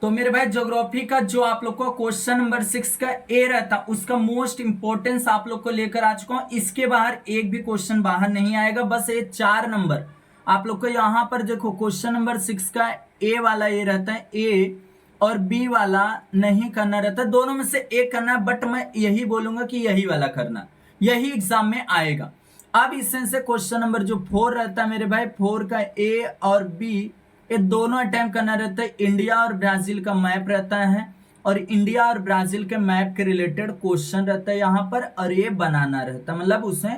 तो मेरे भाई ज्योग्राफी का जो आप लोग को क्वेश्चन नंबर 6 का ए रहता उसका मोस्ट इंपोर्टेंस आप लोग को लेकर आ चुका हूं। इसके बाहर एक भी क्वेश्चन बाहर नहीं आएगा, बस ये 4 नंबर आप लोग को यहाँ पर देखो। क्वेश्चन नंबर 6 का ए वाला ये रहता है, ए और बी वाला नहीं करना रहता, दोनों में से एक करना है, बट मैं यही बोलूंगा कि यही वाला करना, यही एग्जाम में आएगा। अब इसमें से क्वेश्चन नंबर जो 4 रहता है मेरे भाई, 4 का ए और बी ये दोनों अटेम्प्ट करना रहता है। इंडिया और ब्राजील का मैप रहता है और इंडिया और ब्राजील के मैप के रिलेटेड क्वेश्चन रहता है यहाँ पर, और ये बनाना रहता है, मतलब उसे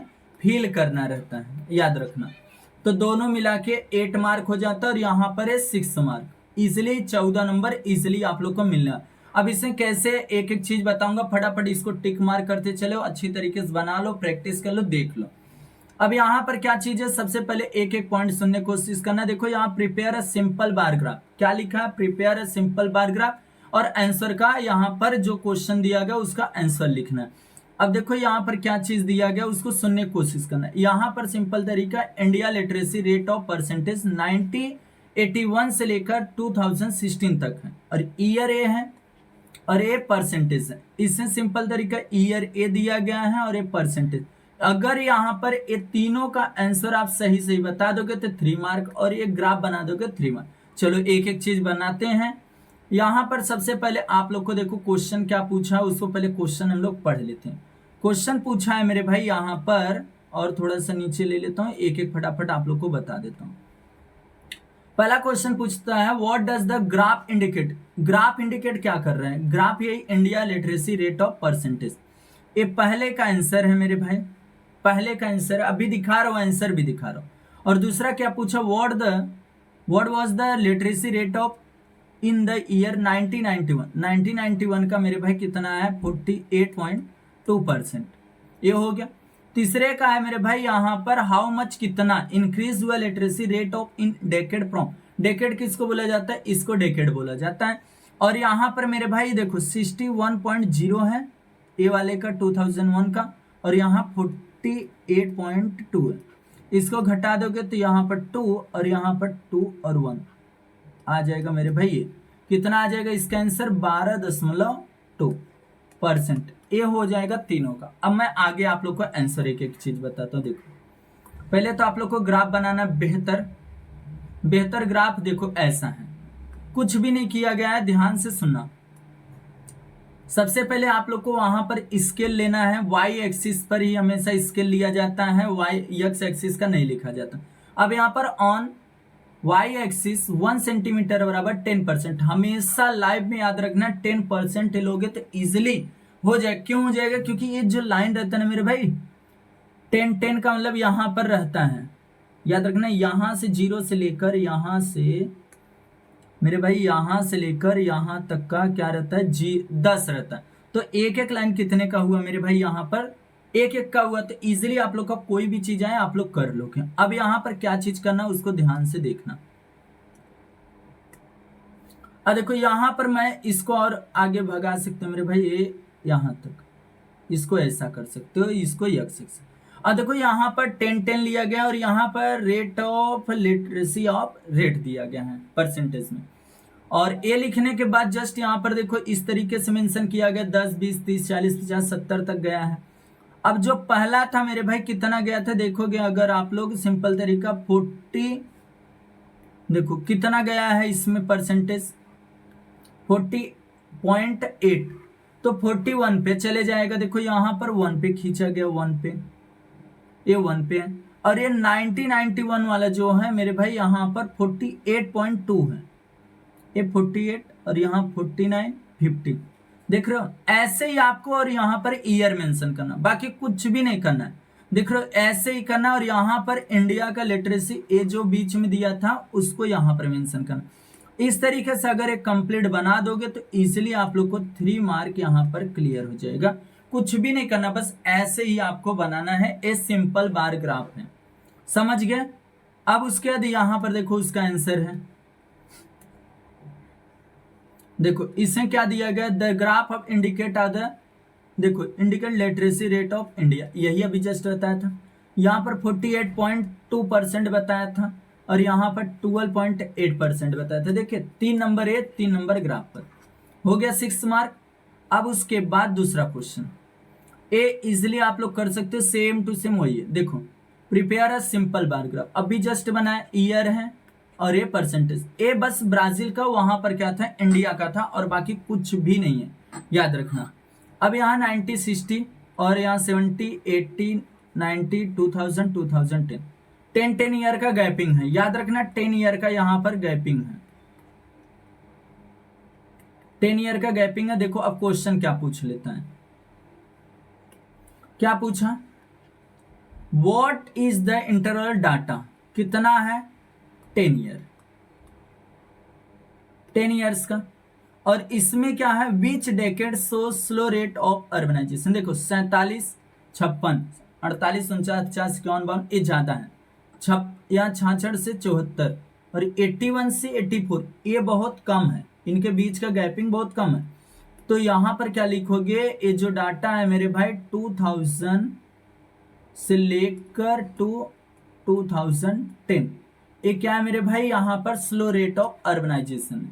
फिल करना रहता है, याद रखना। तो दोनों मिला के 8 मार्क हो जाता है और यहाँ पर है 6 मार्क। इजिली 14 नंबर इजिली आप लोग को मिलना। अब इसमें कैसे एक एक चीज बताऊंगा, फटाफट इसको टिक मार्क करते चलो, अच्छी तरीके से बना लो, प्रैक्टिस कर लो, देख लो। अब यहाँ पर क्या चीज है, सबसे पहले एक एक पॉइंट सुनने की कोशिश करना। देखो यहाँ prepare a simple bar graph, क्या लिखा है, prepare a simple bar graph, और आंसर का यहाँ पर जो क्वेश्चन दिया गया उसका आंसर लिखना है। अब देखो यहाँ पर क्या चीज दिया गया उसको सुनने की कोशिश करना। यहाँ पर सिंपल तरीका, India literacy rate of percentage 1981 से लेकर 2016 तक है, और ईयर ए है और ये परसेंटेज है। इससे सिंपल तरीका ईयर ए दिया गया है और ये परसेंटेज। अगर यहाँ पर ये तीनों का आंसर आप सही सही बता दोगे तो 3 मार्क, और ये ग्राफ बना दोगे 3 मार्क। चलो एक एक चीज बनाते हैं। यहाँ पर सबसे पहले आप लोग को देखो क्वेश्चन क्या पूछा है, उसको पहले क्वेश्चन हम लोग पढ़ लेते हैं। क्वेश्चन पूछा है मेरे भाई यहाँ पर, और थोड़ा सा नीचे ले लेता हूँ, एक एक फटाफट आप लोग को बता देता हूँ। पहला क्वेश्चन पूछता है what does the graph indicate. Graph indicate क्या कर रहे हैं, ग्राफ यही India literacy rate of percentage. ये पहले का आंसर है मेरे भाई, पहले का आंसर अभी दिखा रहा हूं, आंसर भी दिखा रहा हूं। और दूसरा क्या पूछा, what was the literacy rate of in the year 1991। 1991 का मेरे भाई कितना है, 48.2%। ये हो गया। तीसरे का है मेरे भाई यहाँ पर हाउ मच, कितना इंक्रीज हुआ literacy rate of in decade from. Decade किसको बोला जाता है, इसको डेकेड बोला जाता है। और यहाँ पर मेरे भाई देखो 61.0 है ए वाले का 2001 का, और यहाँ 48.2 है। इसको घटा दोगे तो यहाँ पर 2 और यहाँ पर 2 और 1 आ जाएगा मेरे भाई। ये कितना आ जाएगा, इसका आंसर 12.2%। ये हो जाएगा तीनों का। अब मैं आगे आप लोग को आंसर एक एक चीज बताता हूँ। देखो पहले तो आप लोग को ग्राफ बनाना बेहतर ग्राफ देखो ऐसा है, कुछ भी नहीं किया गया है, ध्यान से सुनना। सबसे पहले आप लोग को वहां पर स्केल लेना है, वाई एक्सिस पर ही हमेशा स्केल लिया जाता है, वाई एक्स एक्सिस का नहीं लिखा जाता। अब यहाँ पर ऑन वाई एक्सिस 1 सेंटीमीटर बराबर 10%, हमेशा लाइव में याद रखना 10% लोगे तो इजिली हो जाए। क्यों हो जाएगा, क्योंकि ये जो लाइन रहता है ना मेरे भाई 10 का मतलब यहाँ पर रहता है, याद रखना। यहाँ से 0 से लेकर यहाँ से मेरे भाई यहाँ से लेकर यहाँ तक का क्या रहता है, 10 रहता है। तो एक एक लाइन कितने का हुआ मेरे भाई, यहाँ पर एक एक का हुआ। तो इजीली आप लोग का कोई भी चीज आए आप लोग कर लोगे। अब यहाँ पर क्या चीज करना उसको ध्यान से देखना। अब देखो यहाँ पर मैं इसको और आगे भगा सकते हो मेरे भाई, ये यहाँ तक, इसको ऐसा कर सकते हो, इसको यक्स एक्स। अब देखो यहाँ पर 10 लिया गया और यहाँ पर rate of literacy of rate दिया गया है परसेंटेज में। और ए लिखने के बाद जस्ट यहाँ पर देखो इस तरीके से मेंशन किया गया 10 20 30 40 50 70 तक गया है। अब जो पहला था मेरे भाई कितना गया था, देखोगे अगर आप लोग सिंपल तरीका 40, देखो कितना गया है इसमें परसेंटेज 40.8, तो 41 पे चले जाएगा। देखो यहाँ पर 1 पे खींचा गया, 1 पे, ये 1 पे है। और ये 1991 वाला जो है मेरे भाई यहाँ पर 48.2 है, ये 48 और यहाँ 49 50, देख रहे हो। ऐसे ही आपको और यहाँ पर ईयर मेंशन करना, बाकी कुछ भी नहीं करना है। देख रहे हो ऐसे ही करना, और यहाँ पर इंडिया का लिटरेसी ए जो बीच में दिया था उसको यहाँ पर मेंशन करना। इस तरीके से अगर एक कंप्लीट बना दोगे तो इजिली आप लोग को 3 मार्क यहाँ पर क्लियर हो जाएगा। कुछ भी नहीं करना, बस ऐसे ही आपको बनाना है। ए सिंपल बार ग्राफ है, समझ गए। अब उसके बाद यहाँ पर देखो उसका आंसर है, देखो इसमें क्या दिया गया, the graph of indicate are the, देखो indicate literacy rate of India, यही अभी जस्ट बताया था। यहाँ पर 48.2% बताया था, और यहाँ पर 12.8% बताया था। देखिए 3 नंबर ए 3 नंबर ग्राफ पर हो गया 6 मार्क। अब उसके बाद दूसरा क्वेश्चन ए इजिली आप लोग कर सकते हो, सेम टू सेम वही है। देखो prepare a simple bar graph, अभी जस्ट बनाया, ईयर है और ये परसेंटेज। ए बस ब्राजील का, वहां पर क्या था इंडिया का था और बाकी कुछ भी नहीं है, याद रखना। अब यहाँ 90 60 और यहाँ 70 80 90 2000 2010 10 ईयर का गैपिंग है, याद रखना 10 ईयर का यहाँ पर गैपिंग है, 10 ईयर का गैपिंग है। देखो अब क्वेश्चन क्या पूछ लेता है, क्या पूछा, what is the interval data, कितना है 10 ईयर, 10 ईयर्स का। और इसमें क्या है, which decade so slow rate of urbanisation. देखो 47 56 48 49 50 51 52 ये ज्यादा है, या 66 से 74 और 81 से 84 ये बहुत कम है, इनके बीच का गैपिंग बहुत कम है। तो यहां पर क्या लिखोगे, ये जो डाटा है मेरे भाई 2000 से लेकर टू 2010 ये क्या है मेरे भाई, यहाँ पर स्लो रेट ऑफ अर्बनाइजेशन।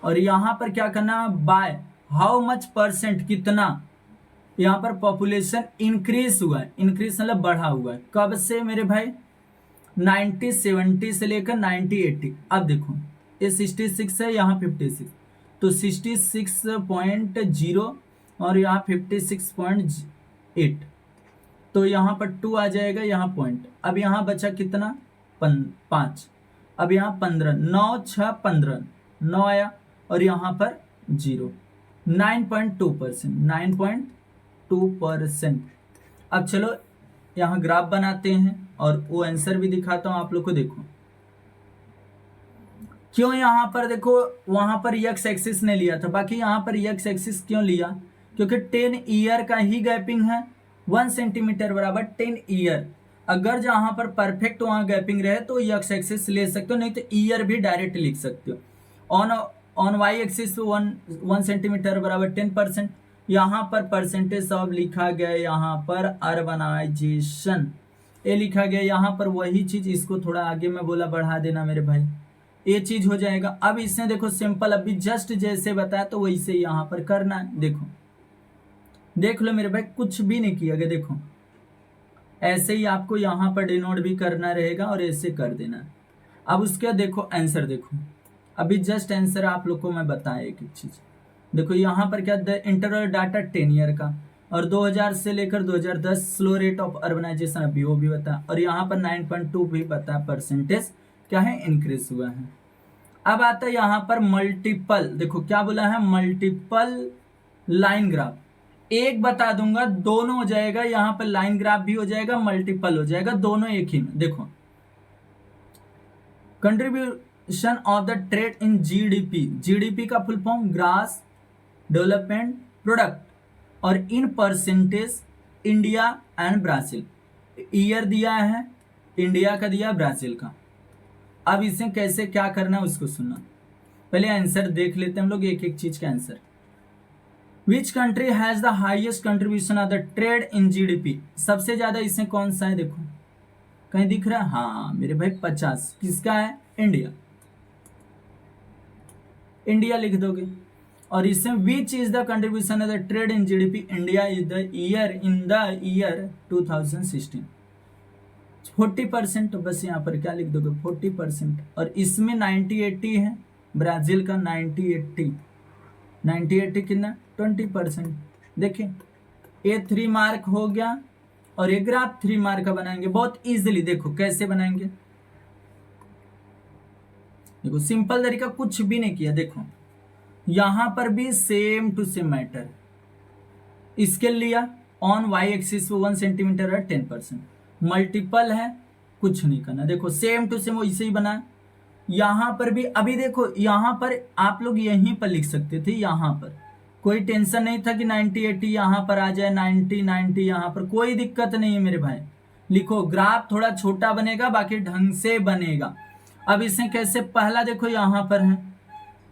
और यहाँ पर क्या करना, बाय हाउ मच परसेंट, कितना यहाँ पर पॉपुलेशन इंक्रीज हुआ है, इंक्रीज मतलब बढ़ा हुआ है, कब से मेरे भाई 1970 से लेकर 1980। अब देखो ये 66 है, यहाँ 56, तो 66.0 और यहाँ 56.8, तो यहाँ पर 2 आ जाएगा, यहाँ पॉइंट। अब यहाँ बचा कितना 5, अब यहाँ 15 9 6 15 9 आया और यहाँ पर 0 9.2%, 9.2%। अब चलो यहाँ ग्राफ बनाते हैं और वो आंसर भी दिखाता हूँ आप लोग को। देखो क्यों यहाँ पर, देखो वहां पर एक्स एक्सिस ने लिया था, बाकी यहाँ पर एक्स एक्सिस क्यों लिया, क्योंकि 10 ईयर का ही गैपिंग है, 1 सेंटीमीटर बराबर 10 ईयर। अगर जहां पर परफेक्ट वहां गैपिंग रहे तो एक्स एक्सिस ले सकते हो, नहीं तो ईयर भी डायरेक्ट लिख सकते हो। ऑन वाई एक्सिस 1 सेंटीमीटर बराबर 10%, यहाँ पर परसेंटेज ऑफ लिखा गया, यहाँ पर अर्बनाइजेशन ये लिखा गया, यहाँ पर वही चीज, इसको थोड़ा आगे मैं बोला बढ़ा देना मेरे भाई, ये चीज हो जाएगा। अब इसने देखो सिंपल, अभी जस्ट जैसे बताया तो वैसे यहाँ पर करना है। देखो देख लो मेरे भाई, कुछ भी नहीं किया गया, देखो ऐसे ही आपको यहाँ पर डिनोट भी करना रहेगा और ऐसे कर देना। अब उसके देखो आंसर, देखो अभी जस्ट आंसर आप लोग को मैं बताया एक चीज। देखो यहाँ पर क्या, द इंटरवल डाटा 10 ईयर का और 2000 से लेकर 2010 स्लो रेट ऑफ अर्बनाइजेशन अभी वो भी बता, और यहाँ पर 9.2 भी बता, परसेंटेज क्या है इंक्रीज हुआ है। अब आता है यहाँ पर मल्टीपल, देखो क्या बोला है, मल्टीपल लाइन ग्राफ। एक बता दूंगा, दोनों हो जाएगा, यहाँ पर लाइन ग्राफ भी हो जाएगा, मल्टीपल हो जाएगा, दोनों एक ही में। देखो contribution of the trade in GDP, GDP का full form gross development product, और in percentage India and Brazil. Year दिया है इंडिया का, दिया ब्राजील का। अब इसे कैसे क्या करना है उसको सुनना, पहले आंसर देख लेते हैं हम लोग, एक एक चीज का answer. Which country has the highest contribution of the trade in GDP, सबसे ज्यादा इसमें कौन सा है, देखो कहीं दिख रहा है, हाँ मेरे भाई 50, किसका है, इंडिया, इंडिया लिख दोगे। और इसमें which is the contribution of the trade in GDP, India is the year in the year 2016 40%, तो बस यहाँ पर क्या लिख दोगे 40%। और इसमें 90-80 है, ब्राजील का 90-80 कितना 20%। देखिए ये 3 मार्क हो गया और ये ग्राफ 3 मार्क का बनाएंगे बहुत इजीली। देखो कैसे बनाएंगे, देखो सिंपल तरीका, कुछ भी नहीं किया। देखो यहां पर भी सेम टू सेम मैटर, इसके लिया ऑन वाई एक्सिस 1 सेंटीमीटर है 10%, मल्टीपल है, कुछ नहीं करना। देखो सेम टू सेम वैसे ही बना। यहां पर भी अभी देखो, यहां पर आप लोग यहीं पर लिख सकते थे, यहां पर कोई टेंशन नहीं था कि 90-80 यहां पर आ जाए, 90-90 यहां पर, कोई दिक्कत नहीं है मेरे भाई। लिखो ग्राफ थोड़ा छोटा बनेगा, बाकी ढंग से बनेगा। अब इसे कैसे, पहला देखो यहां पर है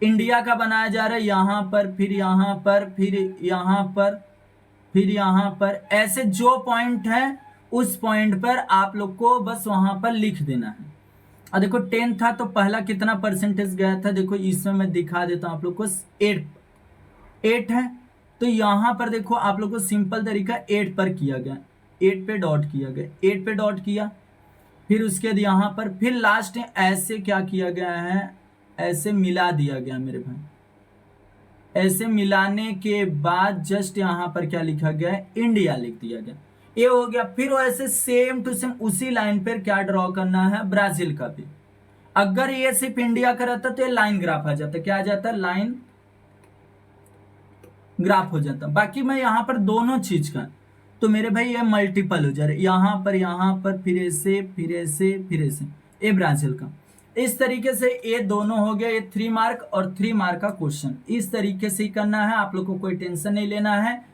इंडिया का बनाया जा रहा है, यहां पर, फिर यहां पर, फिर यहां पर, फिर यहां पर, ऐसे जो पॉइंट है उस पॉइंट पर आप लोग को बस वहां पर लिख देना है। और देखो 10 था तो पहला कितना परसेंटेज गया था, देखो इसमें मैं दिखा देता हूं आप लोग को। 8 है, तो यहां पर देखो आप लोग को सिंपल तरीका 8 पर किया गया, 8 पे डॉट किया गया, 8 पे डॉट किया, फिर उसके बाद यहाँ पर फिर लास्ट में ऐसे क्या किया गया है, ऐसे मिला दिया गया मेरे भाई। ऐसे मिलाने के बाद जस्ट यहाँ पर क्या लिखा गया है, इंडिया लिख दिया गया, ये हो गया। फिर वैसे सेम टू सेम उसी लाइन पर क्या ड्रॉ करना है, ब्राजील का भी। अगर ये सिर्फ इंडिया का रहता तो ये लाइन ग्राफ आ जाता, क्या आ जाता, लाइन ग्राफ हो जाता। बाकी मैं यहाँ पर दोनों चीज का, तो मेरे भाई ये मल्टीपल हो जा रहा है, यहाँ पर फिर ऐसे फिर ऐसे फिर ऐसे, ये ब्राजील का। इस तरीके से ये दोनों हो गया, ये 3 मार्क और 3 मार्क का क्वेश्चन। इस तरीके से ही करना है, आप लोग को कोई टेंशन नहीं लेना है।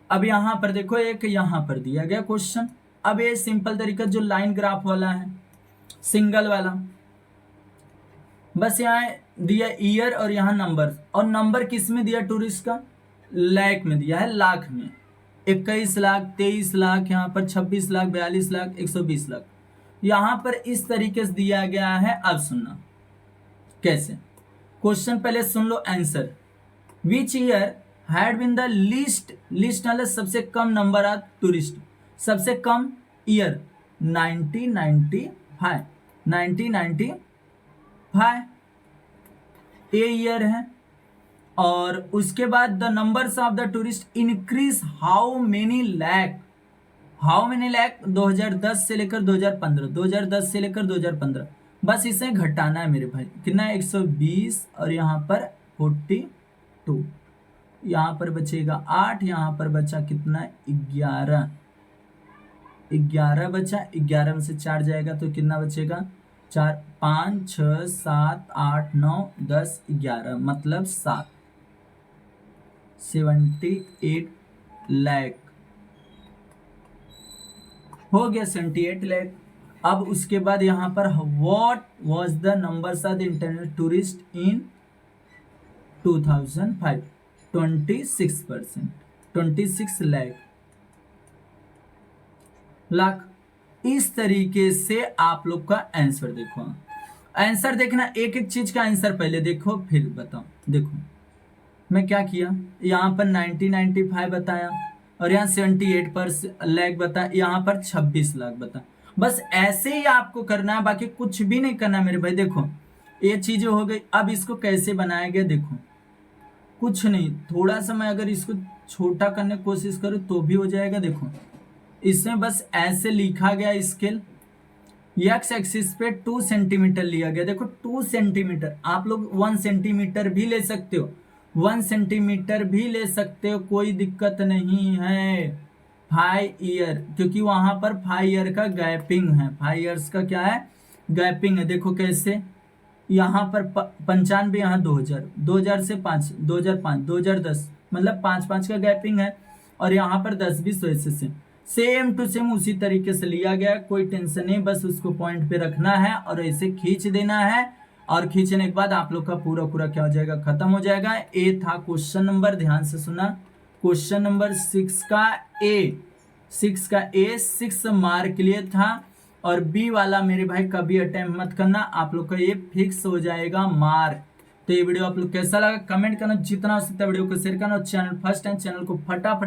अब यहाँ पर देखो एक यहाँ पर दिया गया क्वेश्चन। अब ये सिंपल तरीका जो लाइन ग्राफ वाला है, सिंगल वाला, बस यहाँ दिया ईयर और यहाँ नंबर, और नंबर किस में दिया, टूरिस्ट का लाख में दिया है, लाख में। 21 लाख, 23 लाख, यहाँ पर 26 लाख, 42 लाख, 120 लाख, यहाँ पर इस तरीके से दिया गया है। अब सुनना कैसे, क्वेश्चन पहले सुन लो answer. Which year had been the least मतलब सबसे कम नंबर ऑफ टूरिस्ट, सबसे कम ईयर 1995 ये ईयर है। और उसके बाद the numbers of the tourist increase how many lakh, 2010 से लेकर 2015, 2010 से लेकर 2015, बस इसे घटाना है मेरे भाई। कितना है, 120, और यहाँ पर 42, यहाँ पर बचेगा 8, यहाँ पर बचा कितना, 11 बचा, 11 में से 4 जाएगा तो कितना बचेगा, 4, 5, 6, 7, 8, 9, 10, 11, मतलब 78 लाख हो गया, 78 लाख। अब उसके बाद यहाँ पर what was the numbers of the international tourist in 2005, 26%, 26 lakh. इस तरीके से आप लोग का आंसर देखो, आंसर देखना, एक एक चीज का आंसर पहले देखो फिर बताओ। देखो मैं क्या किया, यहाँ पर 1995 बताया, और यहाँ 78 लाख बताया, यहाँ पर 26 लाख बताया। बस ऐसे ही आपको करना है, बाकी कुछ भी नहीं करना मेरे भाई। देखो ये चीजें हो गई। अब इसको कैसे बनाया गया, देखो कुछ नहीं, थोड़ा सा मैं अगर इसको छोटा करने की कोशिश करूँ तो भी हो जाएगा। देखो इसमें बस ऐसे लिखा गया, स्केल एक्स एक्सिस पे 2 सेंटीमीटर लिया गया। देखो 2 सेंटीमीटर, आप लोग 1 सेंटीमीटर भी ले सकते हो, 1 सेंटीमीटर भी ले सकते हो, कोई दिक्कत नहीं है। 5 ईयर, क्योंकि वहां पर 5 ईयर का गैपिंग है, 5 ईयर्स का क्या है, गैपिंग है। देखो कैसे, यहाँ पर 95, यहाँ 2000, 2000 से 5, 2005, 2010, मतलब 5-5 का गैपिंग है, और यहाँ पर 10-20 ऐसे सेम टू सेम उसी तरीके से लिया गया। कोई टेंशन नहीं, बस उसको पॉइंट पे रखना है और ऐसे खींच देना है, और खींचने के बाद आप लोग का पूरा क्या हो जाएगा, खत्म हो जाएगा। ए था क्वेश्चन नंबर, ध्यान से सुना, क्वेश्चन नंबर 6 का ए, 6 मार्क के लिए था। और बी वाला मेरे भाई कभी अटेम्प्ट मत करना, आप लोग का ये फिक्स हो जाएगा मार्क। तो ये वीडियो आप लोग कैसा लगा कमेंट करना, जितना हो सकता है वीडियो को शेयर करना, और चैनल फर्स्ट टाइम चैनल को फटाफट